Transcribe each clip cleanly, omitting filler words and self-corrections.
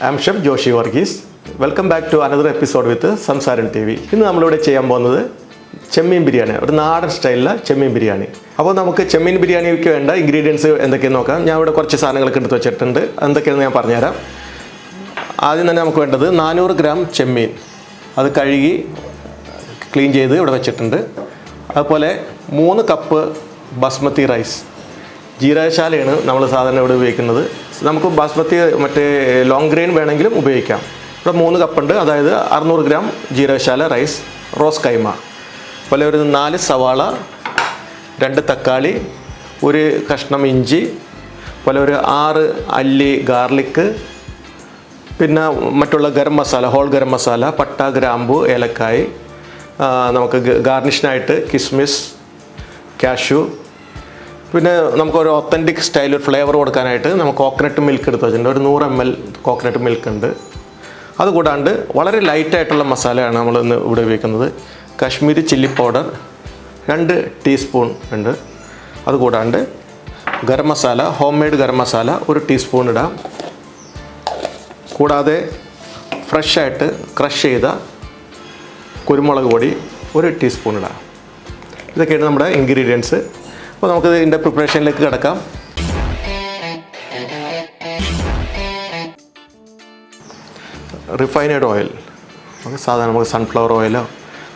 I'm Chef Joshi Varghese. Welcome back to another episode with Samsaran TV. ഇന്ന് നമ്മളിവിടെ ചെയ്യാൻ പോകുന്നത് ചെമ്മീൻ ബിരിയാണി, ഒരു നാടൻ സ്റ്റൈലിലെ ചെമ്മീൻ ബിരിയാണി. അപ്പോൾ നമുക്ക് ചെമ്മീൻ ബിരിയാണിക്ക് വേണ്ട ഇൻഗ്രീഡിയൻസ് എന്തൊക്കെയെന്ന് നോക്കാം. ഞാൻ ഇവിടെ കുറച്ച് സാധനങ്ങളൊക്കെ എടുത്ത് വെച്ചിട്ടുണ്ട്. എന്തൊക്കെയാണെന്ന് ഞാൻ പറഞ്ഞുതരാം. ആദ്യം തന്നെ നമുക്ക് വേണ്ടത് 400 ഗ്രാം ചെമ്മീൻ, അത് കഴുകി ക്ലീൻ ചെയ്ത് ഇവിടെ വെച്ചിട്ടുണ്ട്. അതുപോലെ 3 കപ്പ് ബസ്മതി റൈസ്, ജീരകശാലയാണ് നമ്മൾ സാധാരണ ഇവിടെ ഉപയോഗിക്കുന്നത്. നമുക്ക് ബാസ്മതി മറ്റേ ലോങ് ഗ്രെയിൻ വേണമെങ്കിലും ഉപയോഗിക്കാം. ഇവിടെ 3 കപ്പുണ്ട്, അതായത് 600 ഗ്രാം ജീരകശാല റൈസ്, റോസ് കൈമ, അതുപോലെ ഒരു 4 സവാള, 2 തക്കാളി, ഒരു കഷ്ണം ഇഞ്ചി, അതുപോലെ ഒരു 6 അല്ലി ഗാർലിക്ക്, പിന്നെ മറ്റുള്ള ഗരം മസാല, ഹോൾ ഗരം മസാല, പട്ട, ഗ്രാമ്പു, ഏലക്കായ്, നമുക്ക് ഗാർണിഷിനായിട്ട് കിസ്മിസ്, കാഷ്യൂ, പിന്നെ നമുക്കൊരു ഒത്തൻറ്റിക് സ്റ്റൈൽ ഒരു ഫ്ലേവർ കൊടുക്കാനായിട്ട് നമുക്ക് കോക്കനട്ട് മിൽക്ക് എടുത്ത് വെച്ചിട്ടുണ്ട്. ഒരു 100 ml കോക്കനട്ട് മിൽക്ക് ഉണ്ട്. അതുകൂടാണ്ട് വളരെ ലൈറ്റായിട്ടുള്ള മസാലയാണ് നമ്മൾ ഇന്ന് ഇവിടെ ഉപയോഗിക്കുന്നത്. കാശ്മീരി ചില്ലി പൗഡർ 2 ടീസ്പൂൺ ഉണ്ട്. അതുകൂടാണ്ട് garam masala, home made garam masala 1 teaspoon ഇടാം. കൂടാതെ ഫ്രഷായിട്ട് ക്രഷ് ചെയ്ത കുരുമുളക് പൊടി 1 ടീസ്പൂൺ ഇടാം. ഇതൊക്കെയാണ് നമ്മുടെ ഇൻഗ്രീഡിയൻസ്. അപ്പോൾ നമുക്ക് ഇതിൻ്റെ പ്രിപ്പറേഷനിലേക്ക് കിടക്കാം. റിഫൈനഡ് ഓയിൽ, സാധാരണ നമുക്ക് സൺഫ്ലവർ ഓയിലോ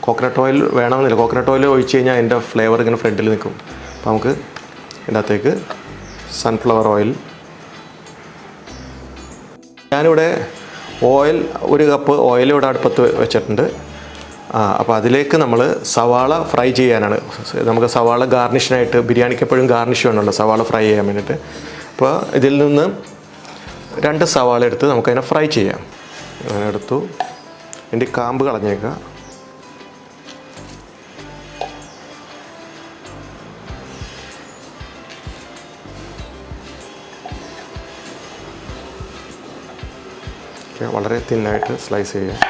കോക്കനട്ട് ഓയിൽ വേണമെന്നില്ല. കോക്കനട്ട് ഓയിൽ ഒഴിച്ച് കഴിഞ്ഞാൽ അതിൻ്റെ ഫ്ലേവർ ഇങ്ങനെ ഫ്രണ്ടിൽ നിൽക്കും. അപ്പോൾ നമുക്ക് ഇതിൻ്റെ അകത്തേക്ക് സൺഫ്ലവർ ഓയിൽ, ഞാനിവിടെ ഓയിൽ 1 കപ്പ് ഓയിൽ ഇവിടെ അടുപ്പത്ത് വെച്ചിട്ടുണ്ട്. അപ്പോൾ അതിലേക്ക് നമ്മൾ സവാള ഫ്രൈ ചെയ്യാനാണ്. നമുക്ക് സവാള ഗാർണിഷിനായിട്ട്, ബിരിയാണിക്ക് എപ്പോഴും ഗാർണിഷ് വേണമല്ലോ സവാള ഫ്രൈ ചെയ്യാൻ വേണ്ടിയിട്ട്. അപ്പോൾ ഇതിൽ നിന്ന് 2 സവാള എടുത്ത് നമുക്കതിനെ ഫ്രൈ ചെയ്യാം. അങ്ങനെ എടുത്തു, ഇതിൻ്റെ കാമ്പ് കളഞ്ഞേക്കുക. വളരെ തിന്നായിട്ട് സ്ലൈസ് ചെയ്യുക.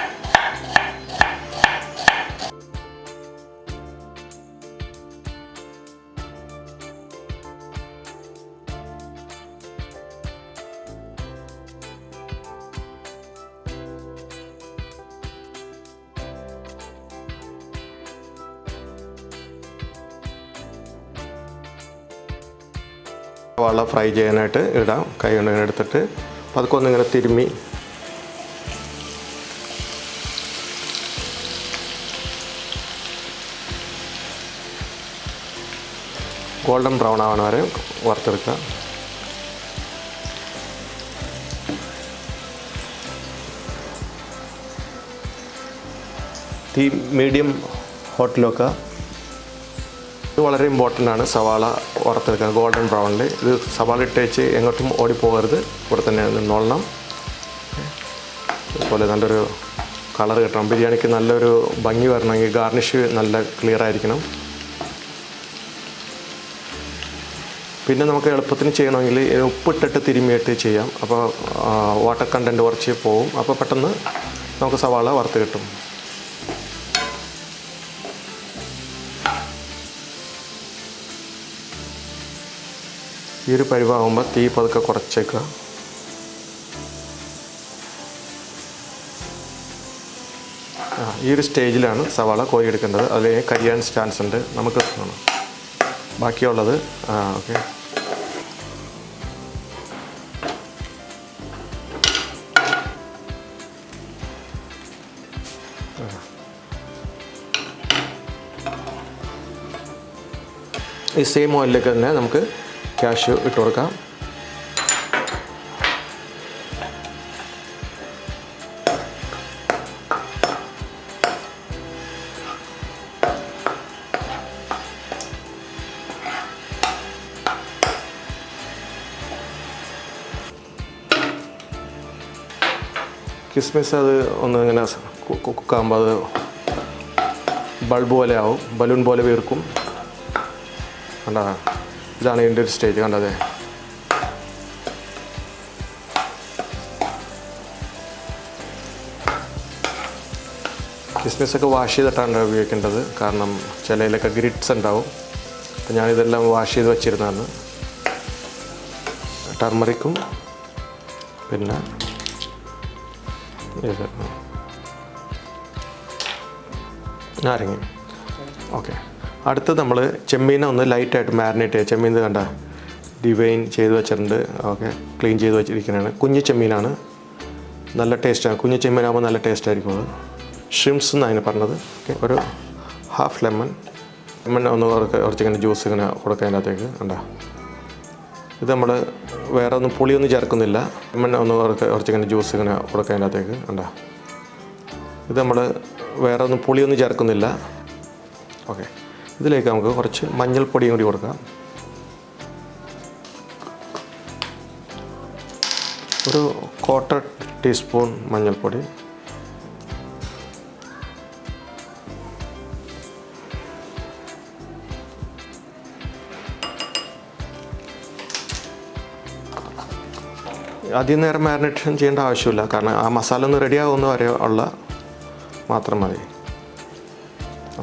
സവാള ഫ്രൈ ചെയ്യാനായിട്ട് ഇടാം. കൈ കൊണ്ട് ഇങ്ങനെ എടുത്തിട്ട് പതുക്കെ ഒന്നിങ്ങനെ തിരുമ്മി ഗോൾഡൻ ബ്രൗൺ ആവണ വരെ വറുത്തെടുക്കുക. തീ മീഡിയം ഹോട്ടിൽ വെക്കുക. ഇത് വളരെ ഇമ്പോർട്ടൻ്റ് ആണ്, സവാള വറുത്തെടുക്കുക ഗോൾഡൻ ബ്രൗണിൽ. ഇത് സവാള ഇട്ട് വെച്ച് എങ്ങോട്ടും ഓടിപ്പോകരുത്, ഇവിടെ തന്നെ നിന്നോളണം. അതുപോലെ നല്ലൊരു കളർ കിട്ടണം, ബിരിയാണിക്ക് നല്ലൊരു ഭംഗി വരണമെങ്കിൽ ഗാർണിഷ് നല്ല ക്ലിയർ ആയിരിക്കണം. പിന്നെ നമുക്ക് എളുപ്പത്തിന് ചെയ്യണമെങ്കിൽ ഉപ്പിട്ടിട്ട് തിരുമ്മിയിട്ട് ചെയ്യാം. അപ്പോൾ വാട്ടർ കണ്ടൻറ്റ് കുറച്ച് പോവും. അപ്പോൾ പെട്ടെന്ന് നമുക്ക് സവാള വറുത്ത് കിട്ടും. ഈ ഒരു പരുവാകുമ്പോൾ തീ പതുക്കെ കുറച്ചേക്കുക. ഈ ഒരു സ്റ്റേജിലാണ് സവാള കോരിയെടുക്കേണ്ടത്. അതിൽ കരിയാൻ ചാൻസ് ഉണ്ട്. നമുക്ക് ബാക്കിയുള്ളത് ഓക്കെ. ഈ സെയിം ഓയിലിലേക്ക് തന്നെ നമുക്ക് കാഷ്യൂ ഇട്ട് കൊടുക്കാം. കിസ്മിസ് അത് ഒന്ന് ഇങ്ങനെ കുക്കാകുമ്പോൾ അത് ബൾബ് പോലെ ആവും, ബലൂൺ പോലെ വീർക്കും. കണ്ടാ, ഇതാണ് ഇതിൻ്റെ ഒരു സ്റ്റേജ്. കണ്ടതേ, കിസ്മിസൊക്കെ വാഷ് ചെയ്തിട്ടാണ് ഉപയോഗിക്കേണ്ടത്. കാരണം ചിലയിലൊക്കെ ഗ്രിറ്റ്സ് ഉണ്ടാവും. അപ്പോൾ ഞാനിതെല്ലാം വാഷ് ചെയ്ത് വെച്ചിരുന്നതാണ്. ടർമറിക്കും പിന്നെ ഇത് നാരങ്ങ. ഓക്കെ, അടുത്ത് നമ്മൾ ചെമ്മീനെ ഒന്ന് ലൈറ്റായിട്ട് മാരിനേറ്റ് ചെയ്യുക. ചെമ്മീൻ കണ്ട ഡിവൈൻ ചെയ്ത് വെച്ചിട്ടുണ്ട്. ഓക്കെ, ക്ലീൻ ചെയ്ത് വെച്ചിരിക്കുന്നതാണ്. കുഞ്ഞു ചെമ്മീനാണ്, നല്ല ടേസ്റ്റാണ്. കുഞ്ഞു ചെമ്മീനാകുമ്പോൾ നല്ല ടേസ്റ്റ് ആയിരിക്കും. അത് ഷ്രിംസ് എന്നാണ് അതിന് പറഞ്ഞത്. ഓക്കെ, ഒരു ഹാഫ് ലെമൺ ഒന്ന് കുറച്ചിങ്ങനെ ജ്യൂസ് ഇങ്ങനെ കൊടുക്കുക അതിനകത്തേക്ക്. കണ്ട, ഇത് നമ്മൾ വേറെ ഒന്നും പുളിയൊന്നും ചേർക്കുന്നില്ല. ലെമൺ ഒന്ന് കുറച്ചിങ്ങനെ ജ്യൂസ് ഇങ്ങനെ കൊടുക്കുക അതിനകത്തേക്ക്. കണ്ട, ഇത് നമ്മൾ വേറെ ഒന്നും പുളിയൊന്നും ചേർക്കുന്നില്ല. ഓക്കെ, ഇതിലേക്ക് നമുക്ക് കുറച്ച് മഞ്ഞൾപ്പൊടിയും കൂടി കൊടുക്കാം. ഒരു 1/4 ടീസ്പൂൺ മഞ്ഞൾപ്പൊടി. അധികം നേരം മാരിനേഷൻ ചെയ്യേണ്ട ആവശ്യമില്ല, കാരണം ആ മസാല ഒന്ന് റെഡി ആകുന്ന വരെ ഉള്ള മാത്രം മതി.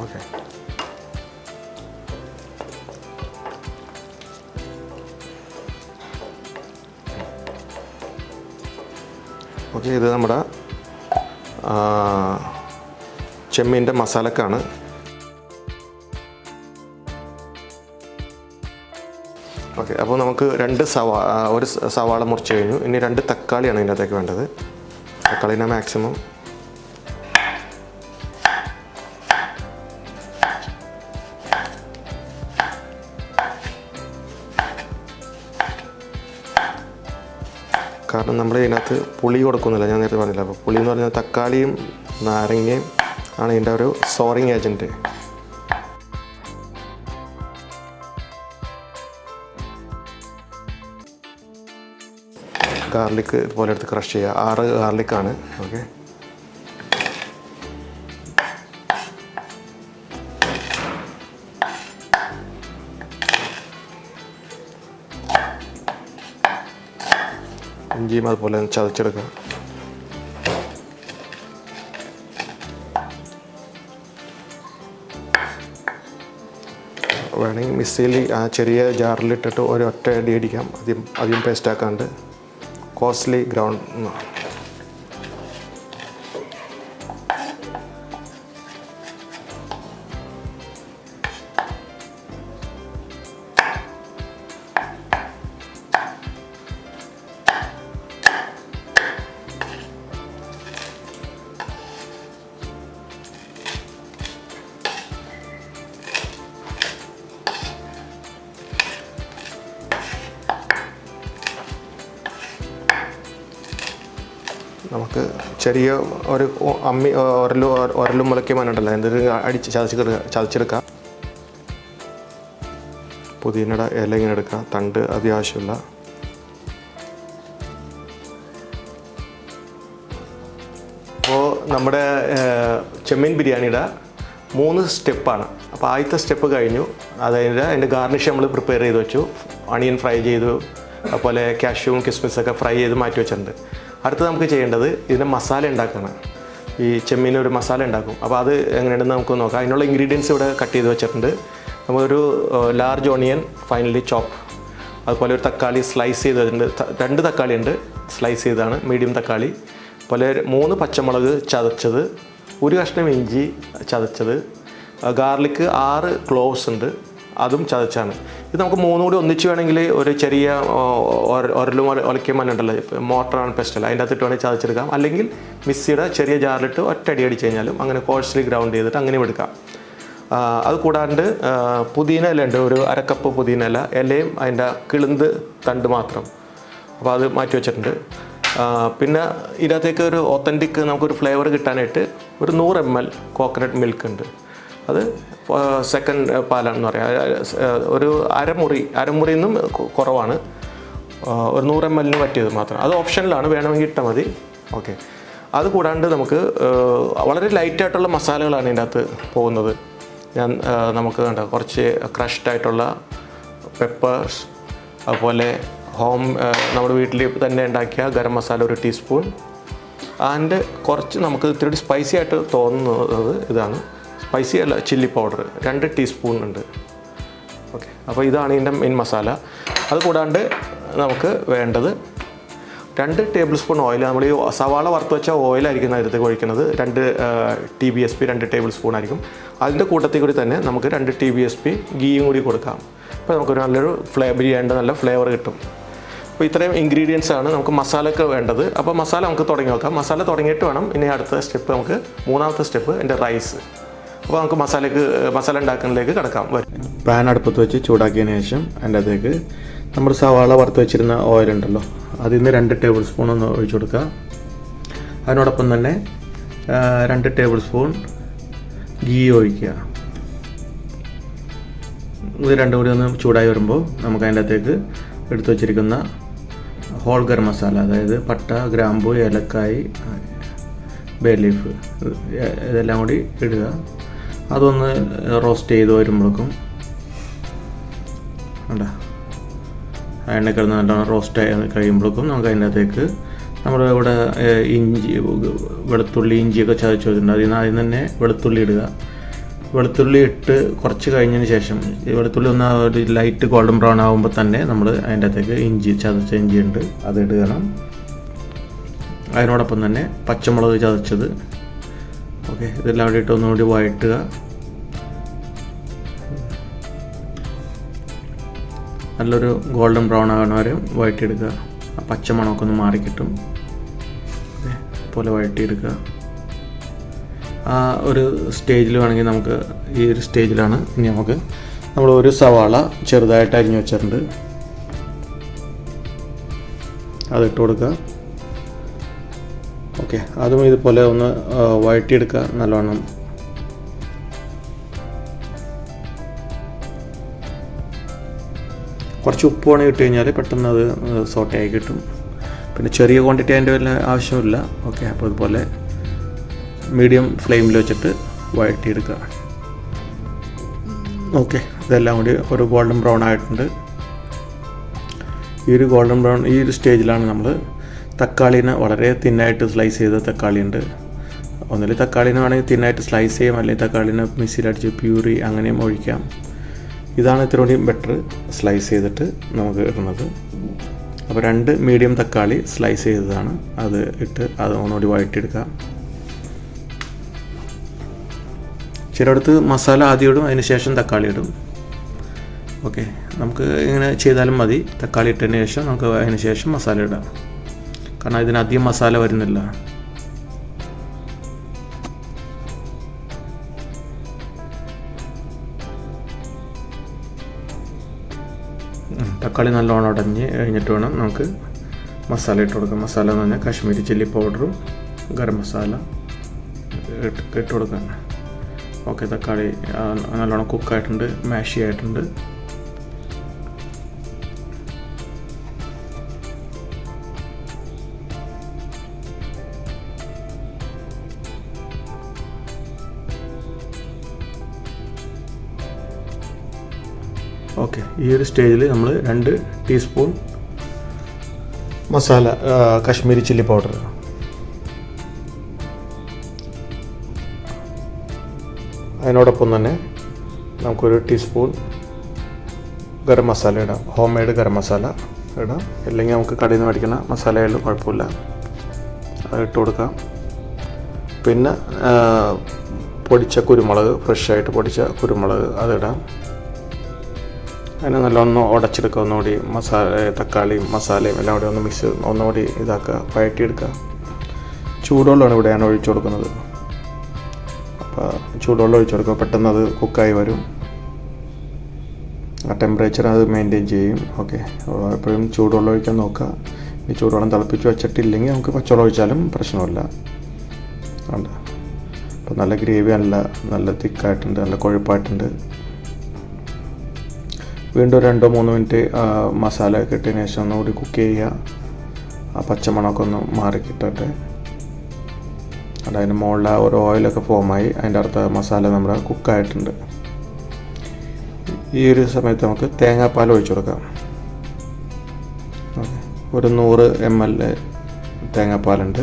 ഓക്കെ, ഓക്കെ, ഇത് നമ്മുടെ ചെമ്മീൻ്റെ മസാലക്കാണ്. ഓക്കെ, അപ്പോൾ നമുക്ക് ഒരു സവാള മുറിച്ച് കഴിഞ്ഞു. ഇനി 2 തക്കാളിയാണ് ഇതിൻ്റെ അകത്തേക്ക് വേണ്ടത്. തക്കാളിനെ മാക്സിമം കാരണം നമ്മൾ ഇതിനകത്ത് പുളി കൊടുക്കുന്നില്ല, ഞാൻ നേരത്തെ പറഞ്ഞില്ല. അപ്പോൾ പുളി എന്ന് പറഞ്ഞാൽ തക്കാളിയും നാരങ്ങയും ആണ് ഇതിൻ്റെ ഒരു സോറിങ് ഏജൻറ്റ്. ഗാർലിക്ക് ഇതുപോലെ എടുത്ത് ക്രഷ് ചെയ്യുക. 6 ഗാർലിക്കാണ്. ഓക്കെ, ഇഞ്ചിയും അതുപോലെ ചതച്ചെടുക്കുക. വേണമെങ്കിൽ മിക്സിയിൽ ആ ചെറിയ ജാറിലിട്ടിട്ട് ഒരൊറ്റ അടി അടിക്കാം. അധികം പേസ്റ്റ് ആക്കാണ്ട്. കോസ്റ്റ്ലി ഗ്രൗണ്ട് നമുക്ക് ചെറിയ ഒരു ഒരലും മുളയ്ക്ക് മനുണ്ടല്ലോ, എന്തെങ്കിലും അടിച്ച് ചതച്ചെടുക്കുക. പുതിനയുടെ ഇല ഇങ്ങനെ എടുക്കുക, തണ്ട് അത്യാവശ്യമില്ല. അപ്പോൾ നമ്മുടെ ചെമ്മീൻ ബിരിയാണിയുടെ 3 സ്റ്റെപ്പാണ്. അപ്പോൾ ആദ്യത്തെ സ്റ്റെപ്പ് കഴിഞ്ഞു. അതിൻ്റെ ഗാർണിഷ് നമ്മൾ പ്രിപ്പയർ ചെയ്ത് വെച്ചു. അണിയൻ ഫ്രൈ ചെയ്തു, അതുപോലെ കാഷ്യൂവും കിസ്മിസൊക്കെ ഫ്രൈ ചെയ്ത് മാറ്റി വെച്ചിട്ടുണ്ട്. അടുത്ത് നമുക്ക് ചെയ്യേണ്ടത് ഇതിൻ്റെ മസാല ഉണ്ടാക്കണം. ഈ ചെമ്മീൻ ഒരു മസാല ഉണ്ടാക്കും. അപ്പോൾ അത് എങ്ങനെയുണ്ടെന്ന് നമുക്ക് നോക്കാം. അതിനുള്ള ഇൻഗ്രീഡിയൻസ് ഇവിടെ കട്ട് ചെയ്ത് വെച്ചിട്ടുണ്ട്. നമ്മളൊരു ലാർജ് ഓണിയൻ ഫൈനലി ചോപ്പ്, അതുപോലെ ഒരു തക്കാളി സ്ലൈസ് ചെയ്തിട്ടുണ്ട്. 2 തക്കാളി ഉണ്ട്, സ്ലൈസ് ചെയ്തതാണ്, മീഡിയം തക്കാളി. അതുപോലെ 3 പച്ചമുളക് ചതച്ചത്, 1 കഷ്ണം ഇഞ്ചി ചതച്ചത്, ഗാർലിക്ക് 6 ക്ലോവ്സ് ഉണ്ട്, അതും ചതച്ചാണ്. ഇത് നമുക്ക് 3 കൂടി ഒന്നിച്ച് വേണമെങ്കിൽ ഒരു ചെറിയ ഒരലും ഒലക്കിയ മണ്ണുണ്ടല്ലോ, മോട്ടറാണ് പെസ്റ്റൽ, അതിൻ്റെ അകത്തിട്ട് വേണമെങ്കിൽ ചതച്ചെടുക്കാം. അല്ലെങ്കിൽ മിക്സിയുടെ ചെറിയ ജാറിലിട്ട് ഒറ്റയടി അടിച്ച് കഴിഞ്ഞാലും അങ്ങനെ കോഴ്സ്ലി ഗ്രൗണ്ട് ചെയ്തിട്ട് അങ്ങനെയും എടുക്കാം. അത് കൂടാണ്ട് പുതിന ഇല ഉണ്ട്, ഒരു 1/2 കപ്പ് പുതിന ഇല, ഇലയും അതിൻ്റെ കിളുന്ത് തണ്ട് മാത്രം. അപ്പോൾ അത് മാറ്റി വെച്ചിട്ടുണ്ട്. പിന്നെ ഇതിനകത്തേക്ക് ഒരു ഒത്തൻറ്റിക് നമുക്കൊരു ഫ്ലേവർ കിട്ടാനായിട്ട് ഒരു 100 ml കോക്കനട്ട് മിൽക്ക് ഉണ്ട്. അത് സെക്കൻഡ് പാലാണെന്ന് പറയാം. ഒരു അരമുറിയിൽ നിന്നും കുറവാണ്, ഒരു 100 ml പറ്റിയത് മാത്രം. അത് ഓപ്ഷനിലാണ്, വേണമെങ്കിൽ ഇട്ടാൽ മതി. ഓക്കെ, അത് കൂടാണ്ട് നമുക്ക് വളരെ ലൈറ്റായിട്ടുള്ള മസാലകളാണ് ഇതിൻ്റെ അകത്ത് പോകുന്നത്. നമുക്ക് കണ്ട കുറച്ച് ക്രഷ്ഡായിട്ടുള്ള പെപ്പേഴ്സ്, അതുപോലെ നമ്മുടെ വീട്ടിൽ തന്നെ ഉണ്ടാക്കിയ ഗരം മസാല 1 ടീസ്പൂൺ, ആൻഡ് കുറച്ച് നമുക്ക് ഇത്തിരി സ്പൈസി ആയിട്ട് തോന്നുന്നത് ഇതാണ്, സ്പൈസി അല്ല, ചില്ലി പൗഡർ 2 ടീസ്പൂൺ ഉണ്ട്. ഓക്കെ, അപ്പോൾ ഇതാണ് ഇതിൻ്റെ മെയിൻ മസാല. അത് കൂടാണ്ട് നമുക്ക് വേണ്ടത് 2 ടേബിൾ സ്പൂൺ ഓയിൽ, നമ്മൾ ഈ സവാള വറുത്ത് വെച്ച ഓയിലായിരിക്കും അതിനകത്തേക്ക് ഒഴിക്കുന്നത്. 2 TBSP 2 ടേബിൾ സ്പൂൺ ആയിരിക്കും. അതിൻ്റെ കൂട്ടത്തിൽ കൂടി തന്നെ നമുക്ക് 2 TBSP ഗീയും കൂടി കൊടുക്കാം. അപ്പോൾ നമുക്കൊരു നല്ലൊരു ബിരിയാണിയുടെ നല്ല ഫ്ലേവർ കിട്ടും. അപ്പോൾ ഇത്രയും ഇൻഗ്രീഡിയൻസ് ആണ് നമുക്ക് മസാലയൊക്കെ വേണ്ടത്. അപ്പോൾ മസാല നമുക്ക് തുടങ്ങി നോക്കാം. മസാല തുടങ്ങിയിട്ട് വേണം ഇനി അടുത്ത സ്റ്റെപ്പ്, നമുക്ക് 3ാമത്തെ സ്റ്റെപ്പ് എൻ്റെ റൈസ്. അപ്പോൾ നമുക്ക് മസാല ഉണ്ടാക്കുന്നതിലേക്ക് കിടക്കാം. പാൻ അടുപ്പത്ത് വെച്ച് ചൂടാക്കിയതിന് ശേഷം അതിൻ്റെ അകത്തേക്ക് നമ്മൾ സവാള വറുത്ത് വെച്ചിരുന്ന ഓയിലുണ്ടല്ലോ, അതിൽ നിന്ന് 2 ടേബിൾ സ്പൂൺ ഒന്ന് ഒഴിച്ചു കൊടുക്കുക. അതിനോടൊപ്പം തന്നെ 2 ടേബിൾ സ്പൂൺ ഗീ ഒഴിക്കുക. ഇത് രണ്ടും കൂടി ഒന്ന് ചൂടായി വരുമ്പോൾ നമുക്ക് അതിൻ്റെ അകത്തേക്ക് എടുത്തു വച്ചിരിക്കുന്ന ഹോൾ ഗരം മസാല, അതായത് പട്ട, ഗ്രാമ്പു, ഏലക്കായ്, ബേ ലീഫ്, ഇതെല്ലാം കൂടി ഇടുക. അതൊന്ന് റോസ്റ്റ് ചെയ്ത് വരുമ്പോഴേക്കും വേണ്ട എണ്ണക്കിടന്ന് നല്ലോണം റോസ്റ്റ് കഴിയുമ്പോഴേക്കും നമുക്ക് അതിൻ്റെ അകത്തേക്ക് നമ്മുടെ ഇവിടെ വെളുത്തുള്ളി, ഇഞ്ചിയൊക്കെ ചതച്ച് വെച്ചിട്ടുണ്ട്. അതിൽ നിന്ന് തന്നെ വെളുത്തുള്ളി ഇടുക. വെളുത്തുള്ളി ഇട്ട് കുറച്ച് കഴിഞ്ഞതിന് ശേഷം ഈ വെളുത്തുള്ളി ഒന്ന് ഒരു ലൈറ്റ് ഗോൾഡൻ ബ്രൗൺ ആകുമ്പോൾ തന്നെ നമ്മൾ അതിൻ്റെ അകത്തേക്ക് ചതച്ച ഇഞ്ചി ഉണ്ട്, അത് ഇടണം. അതിനോടൊപ്പം തന്നെ പച്ചമുളക് ചതച്ചത്. ഓക്കെ, ഇതെല്ലാം കൂടി ഇട്ട് ഒന്നുകൂടി വഴറ്റുക. നല്ലൊരു ഗോൾഡൻ ബ്രൗൺ ആകണ വരെ വഴറ്റിയെടുക്കുക. ആ പച്ചമണമൊക്കെ ഒന്ന് മാറിക്കിട്ടും. പോലെ വഴറ്റിയെടുക്കുക. ആ ഒരു സ്റ്റേജിൽ വേണമെങ്കിൽ നമുക്ക്, ഈ ഒരു സ്റ്റേജിലാണ് ഇനി നമുക്ക് നമ്മൾ ഒരു സവാള ചെറുതായിട്ട് അരിഞ്ഞു വെച്ചിട്ടുണ്ട്, അതിട്ട് കൊടുക്കുക. ഓക്കെ, അതും ഇതുപോലെ ഒന്ന് വഴറ്റിയെടുക്കുക നല്ലോണം. കുറച്ച് ഉപ്പ് വേണമെങ്കിൽ ഇട്ട് കഴിഞ്ഞാൽ പെട്ടെന്ന് അത് സോട്ടയായി കിട്ടും. പിന്നെ ചെറിയ ക്വാണ്ടിറ്റി അതിൻ്റെ വല്ല ആവശ്യമില്ല. ഓക്കെ, അപ്പോൾ ഇതുപോലെ മീഡിയം ഫ്ലെയിമിൽ വെച്ചിട്ട് വഴറ്റിയെടുക്കുക. ഓക്കെ, ഇതെല്ലാം കൂടി ഒരു ഗോൾഡൻ ബ്രൗൺ ആയിട്ടുണ്ട്. ഈ ഒരു സ്റ്റേജിലാണ് നമ്മൾ തക്കാളീനെ വളരെ തിന്നായിട്ട് സ്ലൈസ് ചെയ്ത തക്കാളി ഉണ്ട്. ഒന്നിൽ തക്കാളീനെ വേണമെങ്കിൽ തിന്നായിട്ട് സ്ലൈസ് ചെയ്യാം, അല്ലെങ്കിൽ തക്കാളീനെ മിക്സിയിലടിച്ച് പ്യൂരി അങ്ങനെയും ഒഴിക്കാം. ഇതാണ് ഇത്ര കൂടി ബെറ്റർ, സ്ലൈസ് ചെയ്തിട്ട് നമുക്ക് ഇടുന്നത്. അപ്പോൾ 2 മീഡിയം തക്കാളി സ്ലൈസ് ചെയ്തതാണ്, അത് ഇട്ട് അത് ഒന്നുകൂടി വഴറ്റിയെടുക്കുക. ചിലയിടത്ത് മസാല ആദ്യം ഇടും, അതിന് ശേഷം തക്കാളി ഇടും. ഓക്കെ, നമുക്ക് ഇങ്ങനെ ചെയ്താലും മതി. തക്കാളി ഇട്ടതിന് ശേഷം നമുക്ക് അതിന് ശേഷം മസാല ഇടാം, കാരണം ഇതിനധികം മസാല വരുന്നില്ല. തക്കാളി നല്ലോണം ഉടഞ്ഞ് കഴിഞ്ഞിട്ട് വേണം നമുക്ക് മസാല ഇട്ട് കൊടുക്കാം. മസാല എന്ന് പറഞ്ഞാൽ കാശ്മീരി ചില്ലി പൗഡറും ഗരം മസാല ഇട്ട് കൊടുക്കാം. ഓക്കെ, തക്കാളി നല്ലോണം കുക്കായിട്ടുണ്ട്, മാഷി ആയിട്ടുണ്ട്. ഓക്കെ, ഈ ഒരു സ്റ്റേജിൽ നമ്മൾ 2 teaspoon masala, Kashmiri chilli powder, അതിനോടൊപ്പം തന്നെ നമുക്കൊരു ടീസ്പൂൺ ഗരം മസാല ഇടാം. ഹോം മെയ്ഡ് ഗരം മസാല ഇടാം, അല്ലെങ്കിൽ നമുക്ക് കടയിൽ നിന്ന് മേടിക്കുന്ന മസാലയായാലും കുഴപ്പമില്ല, അത് ഇട്ട് കൊടുക്കാം. പിന്നെ പൊടിച്ച കുരുമുളക്, ഫ്രഷായിട്ട് പൊടിച്ച കുരുമുളക് അതിടാം. അതിനെ നല്ലോണം ഉടച്ചെടുക്കുക. ഒന്നുകൂടി തക്കാളിയും മസാലയും എല്ലാം കൂടി ഒന്ന് മിക്സ് ഒന്നുകൂടി ഇതാക്കുക, വഴറ്റിയെടുക്കുക. ചൂടുവെള്ളമാണ് ഇവിടെ ഞാൻ ഒഴിച്ചു കൊടുക്കുന്നത്. അപ്പോൾ ചൂടുവെള്ളം ഒഴിച്ചു കൊടുക്കുക, പെട്ടെന്ന് അത് കുക്കായി വരും. ആ ടെമ്പറേച്ചർ അത് മെയിൻറ്റെയിൻ ചെയ്യും. ഓക്കെ, എപ്പോഴും ചൂടുവെള്ളം ഒഴിക്കാൻ നോക്കുക. ഈ ചൂടുവെള്ളം തിളപ്പിച്ച് വെച്ചിട്ടില്ലെങ്കിൽ നമുക്ക് പച്ചവെള്ളം ഒഴിച്ചാലും പ്രശ്നമില്ല. ഉണ്ട്, അപ്പോൾ നല്ല ഗ്രേവി നല്ല തിക്കായിട്ടുണ്ട്, നല്ല കൊഴുപ്പായിട്ടുണ്ട്. വീണ്ടും 2-3 മിനിറ്റ് മസാല ഒക്കെ ഇട്ടതിന് ശേഷം ഒന്നുകൂടി കുക്ക് ചെയ്യുക. ആ പച്ചമണമൊക്കെ ഒന്ന് മാറി കിട്ടട്ടെ. അതിൻ്റെ മുകളിൽ ഒരു ഓയിലൊക്കെ ഫോമായി, അതിൻ്റെ അടുത്ത മസാല നമ്മുടെ കുക്കായിട്ടുണ്ട്. ഈ ഒരു സമയത്ത് നമുക്ക് തേങ്ങാപ്പാൽ ഒഴിച്ചു കൊടുക്കാം. ഒരു 100 ml തേങ്ങാപ്പാലുണ്ട്,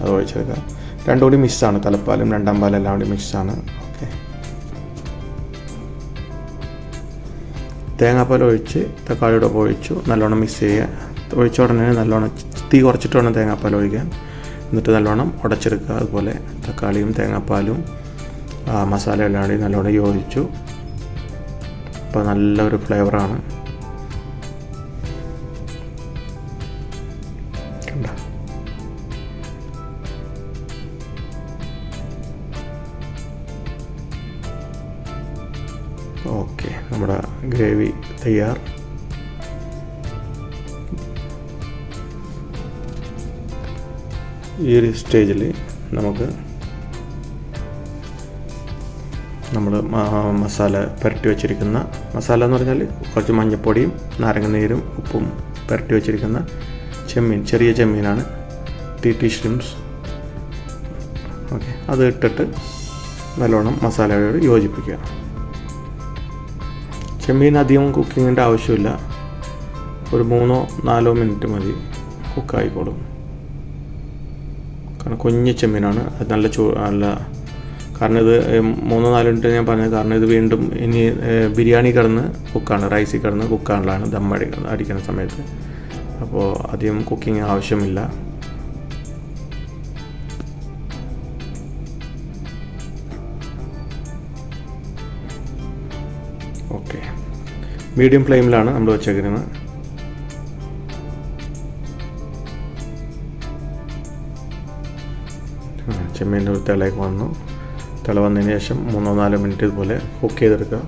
അത് ഒഴിച്ചെടുക്കാം. രണ്ടും കൂടി മിക്സാണ്, തലപ്പാലും 2ാം പാലും എല്ലാം കൂടി മിക്സാണ്. ഓക്കെ, തേങ്ങാപ്പാൽ ഒഴിച്ച് തക്കാളിയുടെ ഒഴിച്ചു നല്ലോണം മിക്സ് ചെയ്യുക. ഒഴിച്ച ഉടനെ നല്ലോണം തീ കുറച്ചിട്ട് വേണം തേങ്ങാപ്പാൽ ഒഴിക്കാൻ. എന്നിട്ട് നല്ലോണം ഉടച്ചെടുക്കുക. അതുപോലെ തക്കാളിയും തേങ്ങാപ്പാലും മസാല എല്ലാം കൂടി നല്ലോണം യോജിച്ചു. അപ്പോൾ നല്ലൊരു ഫ്ലേവറാണ്. ഓക്കെ, നമ്മുടെ ഗ്രേവി തയ്യാർ. ഈ ഒരു സ്റ്റേജിൽ നമുക്ക് നമ്മൾ മസാല പുരട്ടി വെച്ചിരിക്കുന്ന മസാല എന്ന് പറഞ്ഞാൽ കുറച്ച് മഞ്ഞൾപ്പൊടിയും നാരങ്ങനീരും ഉപ്പും പുരട്ടി വെച്ചിരിക്കുന്ന ചെമ്മീൻ, ചെറിയ ചെമ്മീനാണ്, TT ഷ്രിംപ്സ്. ഓക്കെ, അത് ഇട്ടിട്ട് നല്ലോണം മസാലയോട് യോജിപ്പിക്കുക. ചെമ്മീൻ അധികം കുക്കിങ്ങിൻ്റെ ആവശ്യമില്ല, ഒരു 3-4 മിനിറ്റ് മതി, കുക്കായിക്കോളും. കാരണം കുഞ്ഞ് ചെമ്മീനാണ്, അത് നല്ല കാരണം ഇത് 3-4 മിനിറ്റ് ഞാൻ പറഞ്ഞത് കാരണം ഇത് വീണ്ടും ഇനി ബിരിയാണി കിടന്ന് കുക്കാണ്, റൈസിൽ കിടന്ന് കുക്കാനുള്ളതാണ് ദം അടിക്കുന്ന സമയത്ത്. അപ്പോൾ അധികം കുക്കിംഗ് ആവശ്യമില്ല. ഓക്കെ, മീഡിയം ഫ്ലെയിമിലാണ് നമ്മൾ വെച്ചേക്കുന്നത്. ചെമ്മീൻ്റെ ഒരു തിളയൊക്കെ വന്നു. തിള വന്നതിന് ശേഷം 3-4 മിനിറ്റ് ഇതുപോലെ കുക്ക് ചെയ്തെടുക്കുക.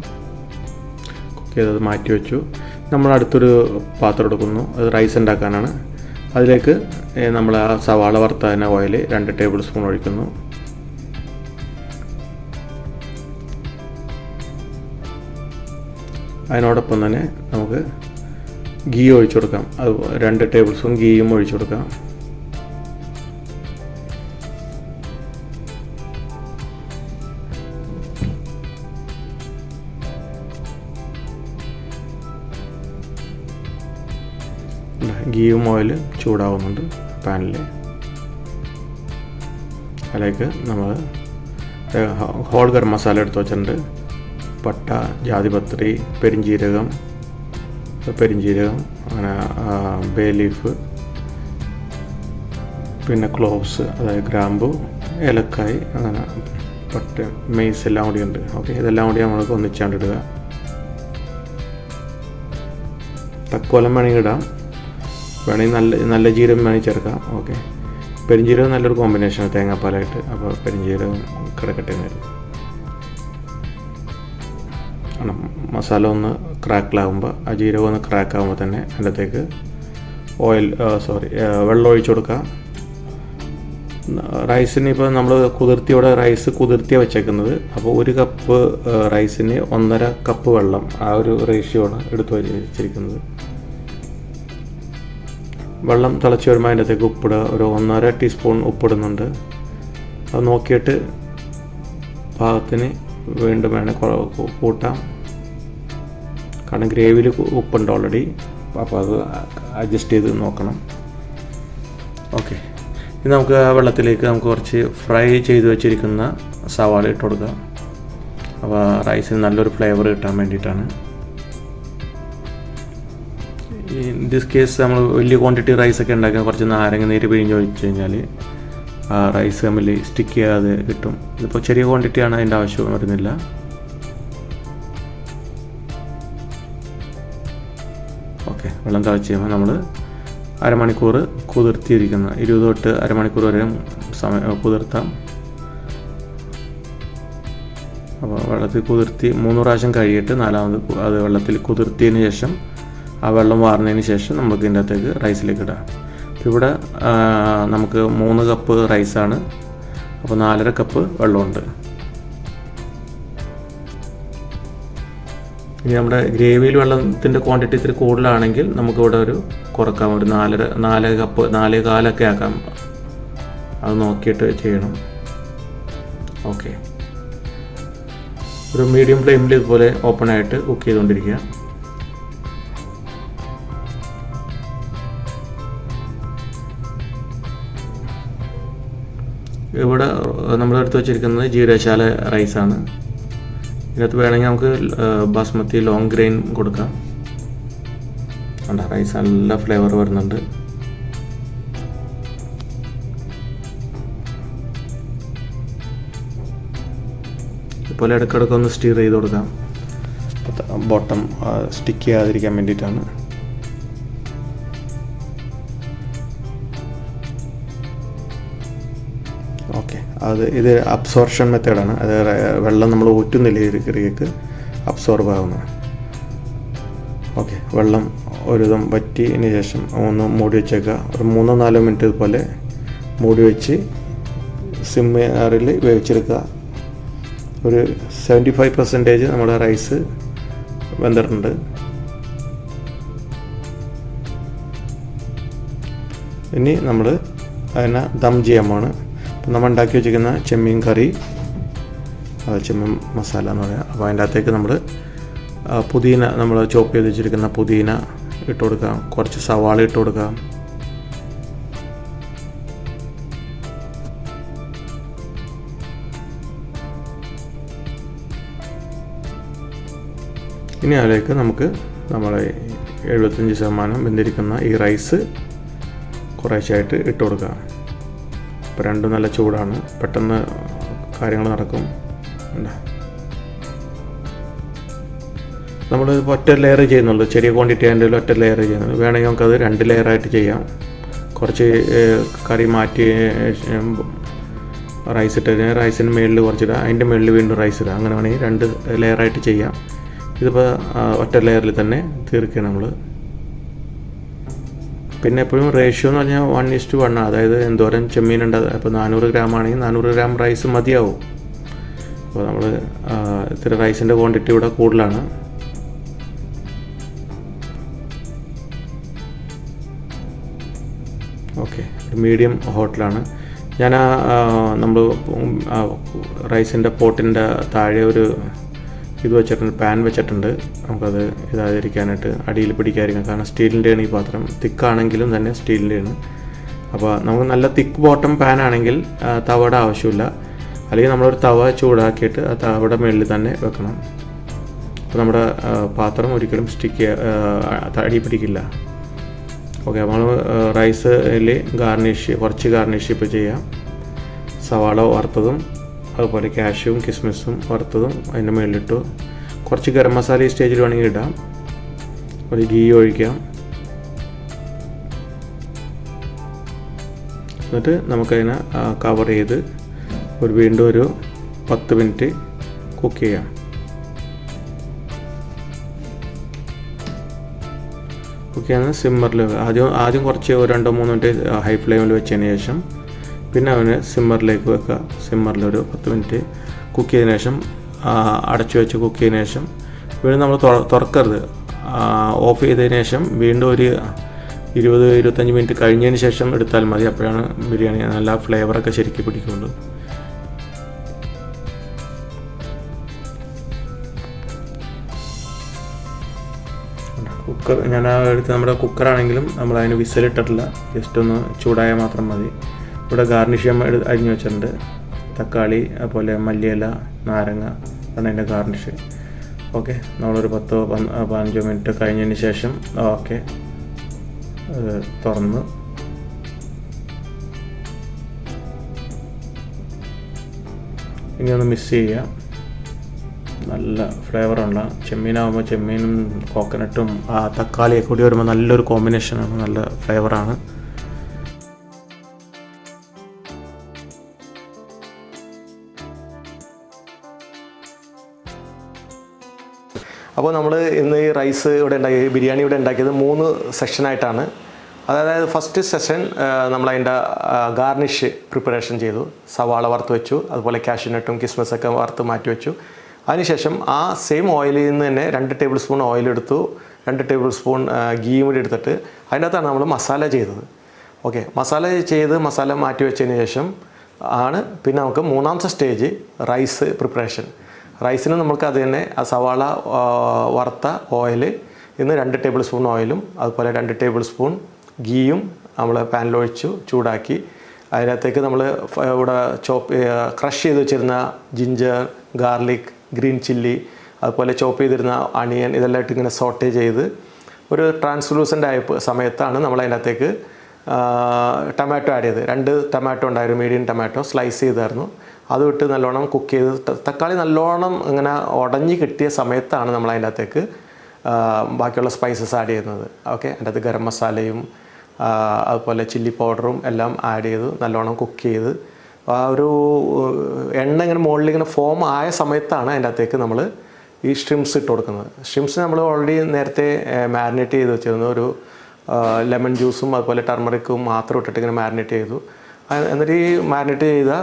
കുക്ക് ചെയ്തത് മാറ്റി വെച്ചു. നമ്മൾ അടുത്തൊരു പാത്രം എടുക്കുന്നു, അത് റൈസ് ഉണ്ടാക്കാനാണ്. അതിലേക്ക് നമ്മൾ ആ സവാള വറുത്തതിന് ഓയിൽ 2 ടേബിൾ സ്പൂൺ ഒഴിക്കുന്നു. അതിനോടൊപ്പം തന്നെ നമുക്ക് ഗീ ഒഴിച്ചു കൊടുക്കാം. അത് 2 ടേബിൾ സ്പൂൺ ഗീയും ഒഴിച്ചു കൊടുക്കാം. ഗീയും ഓയിലും ചൂടാവുന്നുണ്ട് പാനിൽ. അതിലേക്ക് നമ്മൾ ഹോൾ ഗരം മസാല എടുത്ത് വെച്ചിട്ടുണ്ട്. പട്ട, ജാതിപത്രി, പെരിഞ്ജീരകം, അങ്ങനെ ബേ ലീഫ്, പിന്നെ ക്ലോവ്സ്, അതായത് ഗ്രാമ്പു, ഏലക്കായ്, അങ്ങനെ പട്ട, മെയ്സ് എല്ലാം കൂടി ഉണ്ട്. ഓക്കെ, ഇതെല്ലാം കൂടി നമ്മൾക്ക് ഒന്നിച്ചാണ്ടിടുക. തക്കോലം വേണമെങ്കിൽ ഇടാം, വേണമെങ്കിൽ നല്ല ജീരകം വേണമെങ്കിൽ ചേർക്കാം. ഓക്കെ, പെരിഞ്ജീരകം നല്ലൊരു കോമ്പിനേഷനാണ് തേങ്ങാപ്പാലായിട്ട്. അപ്പോൾ പെരിഞ്ജീരകം കിടക്കട്ടെ നേരം. മസാല ഒന്ന് ക്രാക്കിലാകുമ്പോൾ, ആ ജീരകം ഒന്ന് ക്രാക്കാകുമ്പോൾ തന്നെ അതിനകത്തേക്ക് വെള്ളം ഒഴിച്ചു കൊടുക്കാം. റൈസിന് ഇപ്പോൾ നമ്മൾ റൈസ് കുതിർത്തിയാണ് വെച്ചേക്കുന്നത്. അപ്പോൾ 1 കപ്പ് റൈസിന് 1.5 കപ്പ് വെള്ളം, ആ ഒരു റേഷ്യോ ആണ് എടുത്ത് വെച്ചിരിക്കുന്നത്. വെള്ളം തിളച്ച് വരുമ്പോൾ അതിനകത്തേക്ക് ഉപ്പിടുക. ഒരു 1.5 ടീസ്പൂൺ ഉപ്പിടുന്നുണ്ട്. അത് നോക്കിയിട്ട് പാകത്തിന് വീണ്ടും വേണേൽ കൂട്ടാം. കാരണം ഗ്രേവിയിൽ ഉപ്പുണ്ട് ഓൾറെഡി, അപ്പോൾ അത് അഡ്ജസ്റ്റ് ചെയ്ത് നോക്കണം. ഓക്കെ, ഇനി നമുക്ക് ആ വെള്ളത്തിലേക്ക് നമുക്ക് കുറച്ച് ഫ്രൈ ചെയ്ത് വെച്ചിരിക്കുന്ന സവാള ഇട്ട് കൊടുക്കാം. അപ്പോൾ റൈസിന് നല്ലൊരു ഫ്ലേവർ കിട്ടാൻ വേണ്ടിയിട്ടാണ്. ഇൻ ദിസ് കേസ് നമ്മൾ വലിയ ക്വാണ്ടിറ്റി റൈസൊക്കെ ഉണ്ടാക്കാൻ കുറച്ച് നാരങ്ങ നീര് പിഴിഞ്ഞ് ഒഴിച്ച് കഴിഞ്ഞാൽ ആ റൈസ് തമ്മിൽ സ്റ്റിക്ക് ചെയ്യാതെ കിട്ടും. ഇതിപ്പോൾ ചെറിയ ക്വാണ്ടിറ്റിയാണ്, അതിൻ്റെ ആവശ്യം വരുന്നില്ല. ഓക്കെ, വെള്ളം തിളച്ച് കഴിയുമ്പോൾ നമ്മൾ അരമണിക്കൂർ കുതിർത്തിയിരിക്കുന്ന 20 തൊട്ട് അരമണിക്കൂർ വരെ കുതിർത്താം. അപ്പോൾ വെള്ളത്തിൽ കുതിർത്തി 3 പ്രാവശ്യം കഴിയിട്ട് 4ാമത് അത് വെള്ളത്തിൽ കുതിർത്തിയതിന് ശേഷം ആ വെള്ളം വാർന്നതിന് ശേഷം നമുക്ക് ഇതിൻ്റെ അകത്തേക്ക് റൈസിലേക്ക് ഇടാം. ഇവിടെ നമുക്ക് 3 കപ്പ് റൈസാണ്, അപ്പോൾ 4.5 കപ്പ് വെള്ളമുണ്ട്. ഇനി നമ്മുടെ ഗ്രേവിയിൽ വെള്ളത്തിൻ്റെ ക്വാണ്ടിറ്റി ഇത്തിരി കൂടുതലാണെങ്കിൽ നമുക്കിവിടെ ഒരു കുറക്കാം, ഒരു 4 കപ്പ് 4.25 ആക്കാം. അത് നോക്കിയിട്ട് ചെയ്യണം. ഓക്കെ, ഒരു മീഡിയം ഫ്ലെയിമിൽ ഇതുപോലെ ഓപ്പണായിട്ട് കുക്ക് ചെയ്തുകൊണ്ടിരിക്കുക. ഇവിടെ നമ്മൾ എടുത്ത് വെച്ചിരിക്കുന്നത് ജീരകശാല റൈസാണ്. ഇതിനകത്ത് വേണമെങ്കിൽ നമുക്ക് ബാസ്മതി ലോങ് ഗ്രെയിൻ കൊടുക്കാം. കണ്ട റൈസ് നല്ല ഫ്ലേവർ വരുന്നുണ്ട്. ഇതുപോലെ ഇടയ്ക്കിടയ്ക്ക് ഒന്ന് സ്റ്റീർ ചെയ്ത് കൊടുക്കാം, ബോട്ടം സ്റ്റിക്ക് ചെയ്യാതിരിക്കാൻ വേണ്ടിയിട്ടാണ്. ഓക്കെ, ഇത് അബ്സോർപ്ഷൻ മെത്തേഡാണ്. അത് വെള്ളം നമ്മൾ ഊറ്റുന്നില്ല ഈ കറിക്ക്, അബ്സോർബ് ആകുന്നത്. ഓക്കെ, വെള്ളം ഒരുവിധം വറ്റിയതിന് ശേഷം ഒന്ന് മൂടി വെച്ചേക്കുക. ഒരു 3-4 മിനിറ്റ് ഇതുപോലെ മൂടി വെച്ച് സിമ്മിൽ വേവിച്ചെടുക്കുക. ഒരു 75% നമ്മുടെ റൈസ് വെന്തിട്ടുണ്ട്. ഇനി നമ്മൾ അതിനെ ദം ചെയ്യാൻ പോവാണ്. അപ്പം നമ്മൾ ഉണ്ടാക്കി വെച്ചിരിക്കുന്ന ചെമ്മീൻ കറി, ചെമ്മീൻ മസാല എന്ന് പറയാം. അപ്പോൾ അതിൻ്റെ അകത്തേക്ക് നമ്മൾ പുതിന, നമ്മൾ ചോപ്പ് ചെയ്ത് വെച്ചിരിക്കുന്ന പുതിന ഇട്ട് കൊടുക്കാം. കുറച്ച് സവാള ഇട്ട് കൊടുക്കാം. ഇനി അതിലേക്ക് നമുക്ക് നമ്മളെ 75% വെന്തിരിക്കുന്ന ഈ റൈസ് കുറേശ്ശായിട്ട് ഇട്ട് കൊടുക്കാം. ഇപ്പോൾ രണ്ടും നല്ല ചൂടാണ്, പെട്ടെന്ന് കാര്യങ്ങൾ നടക്കും. നമ്മൾ ഒറ്റ ലെയർ ചെയ്യുന്നുള്ളൂ, ചെറിയ ക്വാണ്ടിറ്റി ആയതിൻ്റെ ഒറ്റ ലെയർ ചെയ്യുന്നുള്ളൂ. വേണമെങ്കിൽ നമുക്കത് 2 ലെയറായിട്ട് ചെയ്യാം. കുറച്ച് കറി മാറ്റി റൈസ് ഇട്ടതിന് റൈസിന് മുകളിൽ കുറച്ചിടുക, അതിൻ്റെ മുകളിൽ വീണ്ടും റൈസ് ഇടുക. അങ്ങനെ വേണമെങ്കിൽ 2 ലെയറായിട്ട് ചെയ്യാം. ഇതിപ്പോൾ ഒറ്റ ലെയറിൽ തന്നെ തീർക്കുകയാണ് നമ്മൾ. പിന്നെ എപ്പോഴും റേഷ്യോ എന്ന് പറഞ്ഞാൽ 1:1, അതായത് എന്തോരം ചെമ്മീനുണ്ട്. ഇപ്പോൾ 400 ഗ്രാം ആണെങ്കിൽ 400 ഗ്രാം റൈസ് മതിയാവും. അപ്പോൾ നമ്മൾ ഇത്തിരി റൈസിൻ്റെ ക്വാണ്ടിറ്റി ഇവിടെ കൂടുതലാണ്. ഓക്കെ, ഒരു മീഡിയം ഹോട്ടലാണ്. ഞാൻ നമ്മൾ റൈസിൻ്റെ പോട്ടിൻ്റെ താഴെ ഒരു ഇത് വെച്ചിട്ടുണ്ട്, പാൻ വെച്ചിട്ടുണ്ട്. നമുക്കത് ഇതാതിരിക്കാനായിട്ട്, അടിയിൽ പിടിക്കാതിരിക്കാൻ. കാരണം സ്റ്റീലിൻ്റെയാണ് ഈ പാത്രം, തിക്കാണെങ്കിലും തന്നെ സ്റ്റീലിൻ്റെയാണ്. അപ്പോൾ നമുക്ക് നല്ല തിക്ക് ബോട്ടം പാൻ ആണെങ്കിൽ തവയുടെ ആവശ്യമില്ല. അല്ലെങ്കിൽ നമ്മളൊരു തവ ചൂടാക്കിയിട്ട് ആ തവയുടെ മുകളിൽ തന്നെ വെക്കണം. അപ്പോൾ നമ്മുടെ പാത്രം ഒരിക്കലും അടി പിടിക്കില്ല. ഓക്കെ, നമ്മൾ റൈസിൽ കുറച്ച് ഗാർണിഷ് ഇപ്പോൾ ചെയ്യാം. സവാള വറുത്തതും അതുപോലെ കാഷ്യൂവും കിസ്മിസും വറുത്തതും അതിൻ്റെ മുകളിലിട്ടു. കുറച്ച് ഗരം മസാല ഈ സ്റ്റേജിൽ വേണമെങ്കിൽ ഇടാം. ഒരു ഗീ ഒഴിക്കാം. എന്നിട്ട് നമുക്കതിനെ കവർ ചെയ്ത് വീണ്ടും ഒരു 10 മിനിറ്റ് കുക്ക് ചെയ്യാം. കുക്ക് ചെയ്യുന്നത് സിമ്മറിൽ ആദ്യം കുറച്ച് 2-3 മിനിറ്റ് ഹൈ ഫ്ലെയിമിൽ വെച്ചതിന് ശേഷം പിന്നെ അവന് സിമ്മറിലേക്ക് വെക്കുക. സിമ്മറിലൊരു 10 മിനിറ്റ് കുക്ക് ചെയ്തതിന് ശേഷം അടച്ചു വെച്ച് കുക്ക് ചെയ്തതിന് ശേഷം വീണ്ടും നമ്മൾ തുറക്കരുത്. ഓഫ് ചെയ്തതിന് ശേഷം വീണ്ടും ഒരു 20-25 മിനിറ്റ് കഴിഞ്ഞതിന് ശേഷം എടുത്താൽ മതി. അപ്പോഴാണ് ബിരിയാണി നല്ല ഫ്ലേവറൊക്കെ ശരിക്കും പിടിക്കുള്ളൂ. ഞാൻ എടുത്ത് നമ്മുടെ കുക്കറാണെങ്കിലും നമ്മൾ അതിന് വിസിലിട്ടിട്ടില്ല, ജസ്റ്റ് ഒന്ന് ചൂടായാൽ മാത്രം മതി. ഇവിടെ ഗാർണിഷ് ചെയ്യാൻ അരിഞ്ഞു വെച്ചിട്ടുണ്ട്. തക്കാളി, അതുപോലെ മല്ലിയില, നാരങ്ങ ആണ് അതിൻ്റെ ഗാർണിഷ്. ഓക്കെ, നമ്മളൊരു 10-15 മിനിറ്റ് കഴിഞ്ഞതിന് ശേഷം ഓക്കെ തുറന്ന് ഇനി ഒന്ന് മിക്സ് ചെയ്യാം. നല്ല ഫ്ലേവറുള്ള ചെമ്മീനാകുമ്പോൾ ചെമ്മീനും കോക്കനട്ടും ആ തക്കാളിയൊക്കെ കൂടി വരുമ്പോൾ നല്ലൊരു കോമ്പിനേഷനാണ്, നല്ല ഫ്ലേവറാണ്. അപ്പോൾ നമ്മൾ ഇന്ന് ഈ റൈസ് ബിരിയാണി ഇവിടെ ഉണ്ടാക്കിയത് 3 സെഷനായിട്ടാണ്. അതായത് ഫസ്റ്റ് സെഷൻ നമ്മളതിൻ്റെ ഗാർണിഷ് പ്രിപ്പറേഷൻ ചെയ്തു. സവാള വറുത്ത് വെച്ചു, അതുപോലെ കാഷ്യൂനട്ടും കിസ്മസൊക്കെ വറുത്ത് മാറ്റി വെച്ചു. അതിനുശേഷം ആ സെയിം ഓയിലിൽ നിന്ന് തന്നെ 2 ടേബിൾ സ്പൂൺ ഓയിലെടുത്തു, 2 ടേബിൾ സ്പൂൺ ഗീയും കൂടി എടുത്തിട്ട് അതിൻ്റെ അകത്താണ് നമ്മൾ മസാല ചെയ്തത്. ഓക്കെ, മസാല മാറ്റി വെച്ചതിന് ശേഷം ആണ് പിന്നെ നമുക്ക് 3ാമത്തെ സ്റ്റേജ് റൈസ് പ്രിപ്പറേഷൻ. റൈസിന് നമുക്ക് അത് തന്നെ ആ സവാള വറുത്ത ഓയിൽ ഇന്ന് 2 ടേബിൾ സ്പൂൺ ഓയിലും അതുപോലെ 2 ടേബിൾ സ്പൂൺ ഗീയും നമ്മൾ പാനിലൊഴിച്ചു ചൂടാക്കി. അതിനകത്തേക്ക് നമ്മൾ ഇവിടെ ക്രഷ് ചെയ്ത് വെച്ചിരുന്ന ജിഞ്ചർ, ഗാർലിക്, ഗ്രീൻ ചില്ലി, അതുപോലെ ചോപ്പ് ചെയ്തിരുന്ന അണിയൻ ഇതെല്ലാം ഇട്ട് ഇങ്ങനെ സോട്ടേ ചെയ്ത് ഒരു ട്രാൻസ്ലൂസൻ്റ് ആയ സമയത്താണ് നമ്മൾ അതിനകത്തേക്ക് ടൊമാറ്റോ ആഡ് ചെയ്ത് 2 ടൊമാറ്റോ ഉണ്ടായിരുന്നു, മീഡിയം ടൊമാറ്റോ സ്ലൈസ് ചെയ്തായിരുന്നു. അത് വിട്ട് നല്ലോണം കുക്ക് ചെയ്ത് തക്കാളി നല്ലോണം ഇങ്ങനെ ഉടഞ്ഞ് കിട്ടിയ സമയത്താണ് നമ്മൾ അതിനകത്തേക്ക് ബാക്കിയുള്ള സ്പൈസസ് ആഡ് ചെയ്യുന്നത്. ഓക്കെ, അതിൻ്റെ അകത്ത് ഗരം മസാലയും അതുപോലെ ചില്ലി പൗഡറും എല്ലാം ആഡ് ചെയ്ത് നല്ലോണം കുക്ക് ചെയ്ത് ആ ഒരു എണ്ണ ഇങ്ങനെ മുകളിൽ ഇങ്ങനെ ഫോം ആയ സമയത്താണ് അതിൻ്റെ അകത്തേക്ക് നമ്മൾ ഈ ഷ്രിംസ് ഇട്ട് കൊടുക്കുന്നത്. ഷ്രിംസ് നമ്മൾ ഓൾറെഡി നേരത്തെ മാരിനേറ്റ് ചെയ്ത് വെച്ചിരുന്നു. ഒരു ലെമൺ ജ്യൂസും അതുപോലെ ടർമറിക്കും മാത്രം ഇട്ടിട്ട് ഇങ്ങനെ മാരിനേറ്റ് ചെയ്തു. എന്നിട്ട് ഈ മാരിനേറ്റ് ചെയ്ത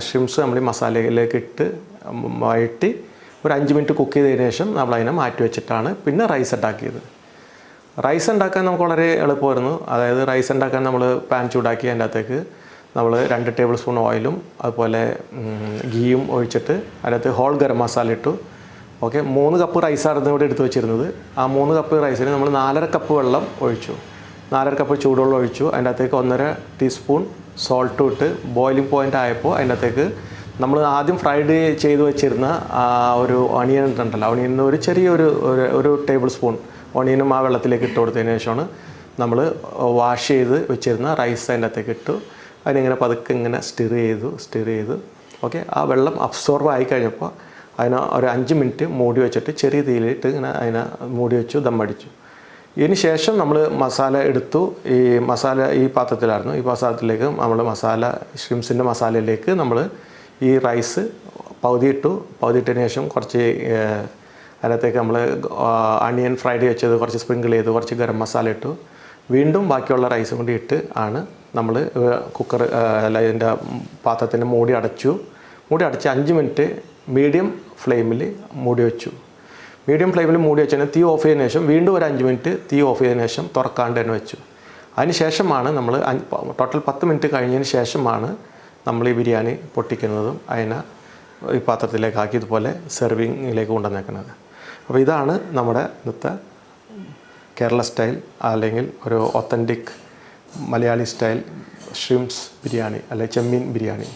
ഷ്രിംസ് നമ്മൾ ഈ മസാലയിലേക്ക് ഇട്ട് വഴറ്റി ഒരു 5 മിനിറ്റ് കുക്ക് ചെയ്തതിന് ശേഷം നമ്മളതിനെ മാറ്റി വെച്ചിട്ടാണ് പിന്നെ റൈസ് ഉണ്ടാക്കിയത്. റൈസ് ഉണ്ടാക്കാൻ നമുക്ക് വളരെ എളുപ്പമായിരുന്നു. അതായത് റൈസ് ഉണ്ടാക്കാൻ നമ്മൾ പാൻ ചൂടാക്കി അതിൻ്റെ അകത്തേക്ക് നമ്മൾ 2 ടേബിൾ സ്പൂൺ ഓയിലും അതുപോലെ ഗീയും ഒഴിച്ചിട്ട് അതിനകത്ത് ഹോൾ ഗരം മസാല ഇട്ടു. ഓക്കെ, 3 കപ്പ് റൈസായിരുന്നു ഇവിടെ എടുത്ത് വെച്ചിരുന്നത്. ആ 3 കപ്പ് റൈസിന് നമ്മൾ 4.5 കപ്പ് വെള്ളം ഒഴിച്ചു. 4.5 കപ്പ് ചൂടുവെള്ളം ഒഴിച്ചു. അതിൻ്റെ അകത്തേക്ക് 1.5 ടീസ്പൂൺ സോൾട്ടും ഇട്ട് ബോയിലിംഗ് പോയിൻ്റ് ആയപ്പോൾ അതിൻ്റെ അകത്തേക്ക് നമ്മൾ ആദ്യം ഫ്രൈഡ് ചെയ്ത് വെച്ചിരുന്ന ഒരു ഒണിയൻ ഉണ്ടല്ലോ, ഒണിയൻ ഒരു ചെറിയൊരു ഒരു ടേബിൾ സ്പൂൺ ഒണിയനും ആ വെള്ളത്തിലേക്ക് ഇട്ട് കൊടുത്തതിന് ശേഷമാണ് നമ്മൾ വാഷ് ചെയ്ത് വെച്ചിരുന്ന റൈസ് അതിൻ്റെ അകത്തേക്ക് ഇട്ടു. അതിനിങ്ങനെ പതുക്കെ ഇങ്ങനെ സ്റ്റിർ ചെയ്തു. ഓക്കെ, ആ വെള്ളം അബ്സോർബ് ആയി കഴിഞ്ഞപ്പോൾ അതിനെ ഒരു 5 മിനിറ്റ് മൂടി വെച്ചിട്ട് ചെറിയ തീയിലിട്ട് ഇങ്ങനെ അതിനെ മൂടി വെച്ചു, ദമ്മടിച്ചു. ഇതിന് ശേഷം നമ്മൾ മസാല എടുത്തു. ഈ മസാല ഈ പാത്രത്തിലായിരുന്നു. ഈ പാത്രത്തിലേക്ക് നമ്മൾ ഷ്രിംസിൻ്റെ മസാലയിലേക്ക് നമ്മൾ ഈ റൈസ് പകുതി ഇട്ടതിന് ശേഷം കുറച്ച് അതിനകത്തേക്ക് നമ്മൾ അണിയൻ ഫ്രൈഡ് വെച്ചത് കുറച്ച് സ്പ്രിങ്കിൾ ചെയ്തു, കുറച്ച് ഗരം മസാല ഇട്ടു. വീണ്ടും ബാക്കിയുള്ള റൈസും കൂടി ഇട്ട് ആണ് നമ്മൾ കുക്കർ ഇതിൻ്റെ പാത്രത്തിൻ്റെ മൂടി അടച്ച് 5 മിനിറ്റ് മീഡിയം ഫ്ലെയിമിൽ മൂടി വെച്ചു. മീഡിയം ഫ്ലെയിമിൽ മൂടി വെച്ചതിന് തീ ഓഫ് ചെയ്തതിന് ശേഷം വീണ്ടും ഒരു 5 മിനിറ്റ് തീ ഓഫ് ചെയ്തതിന് ശേഷം തുറക്കാണ്ട് തന്നെ വെച്ചു. അതിന് ശേഷമാണ് നമ്മൾ ടോട്ടൽ 10 മിനിറ്റ് കഴിഞ്ഞതിന് ശേഷമാണ് നമ്മൾ ഈ ബിരിയാണി പൊട്ടിക്കുന്നതും അതിനെ ഈ പാത്രത്തിലേക്ക് ആക്കി ഇതുപോലെ സെർവിങ്ങിലേക്ക് കൊണ്ടുവന്നേക്കുന്നത്. അപ്പോൾ ഇതാണ് നമ്മുടെ ഇന്നത്തെ കേരള സ്റ്റൈൽ അല്ലെങ്കിൽ ഒരു ഒത്തൻറ്റിക് മലയാളി സ്റ്റൈൽ ഷ്രിംസ് ബിരിയാണി അല്ലെങ്കിൽ ചെമ്മീൻ ബിരിയാണി.